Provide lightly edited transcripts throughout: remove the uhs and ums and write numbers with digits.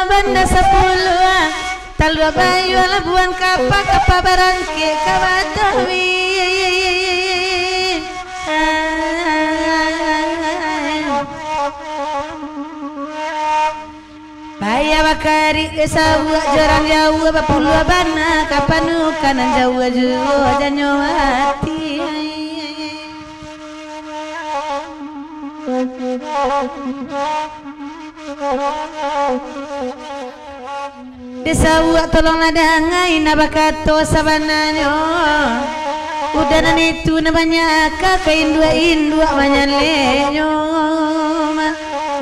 banda 10 talua bayu labuan kapa barangke kabatawi Baya bakari sawu jarang jauh bapulu bana kapanu kanan jauh jauh janyo hati Desawu tolong ladangai nabakato sabananyo udanan itu namanya kakak indua manyalenyo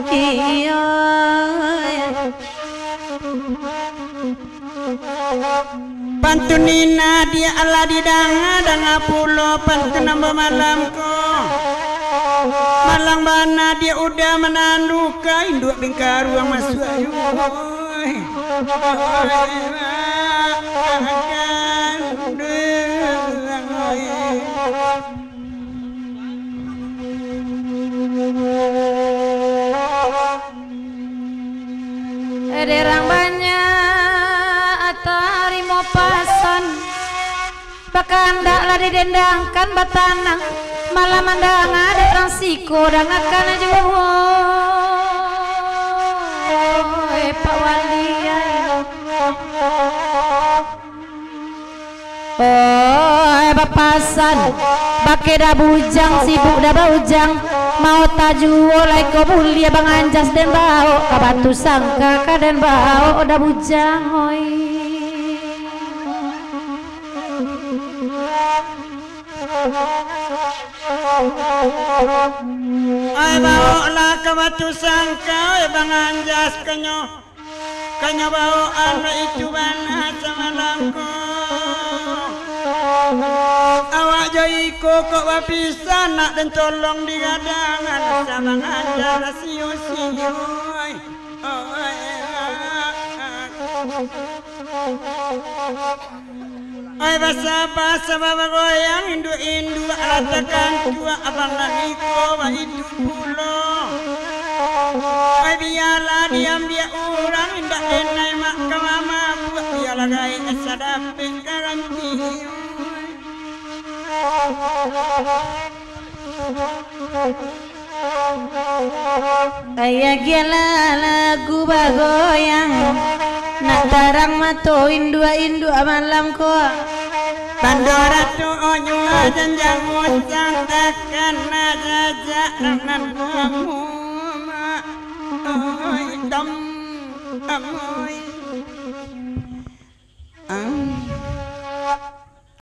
iyo Pantunina dia ala di danga pulau pantun nambah malamku Malang bana dia udah menanduka induk bingkaru yang masuk ayu Derang banyak atari mau pasan bakandaklah didendangkan batanang malah mandang ada transiko dan akan juwo Pak Wali bapasan pakai dah bujang sibuk dah bujang mau tajuo like ko mulia bang anjas dan bau kabatu sangka kaden bau dah bujang oi Ay bawa lah kabatu sangka bang anjas kanyo bawa anak itu bana semalamku awak joiko kok wapisan nak dan tolong digadangan sama ngajar siu-siu Ay basa-basa baba goyang indu alatakan tua abang lagi ko itu pulo Ay biarlah diam dia orang indah enai mak ke mama buat biarlah gaya sadapin karanti Kayak gila lagu bagoyang nak tarang mato indu malam ko Pandora tu onyo janjang mocang takkan najaja nan kamu oi dam oi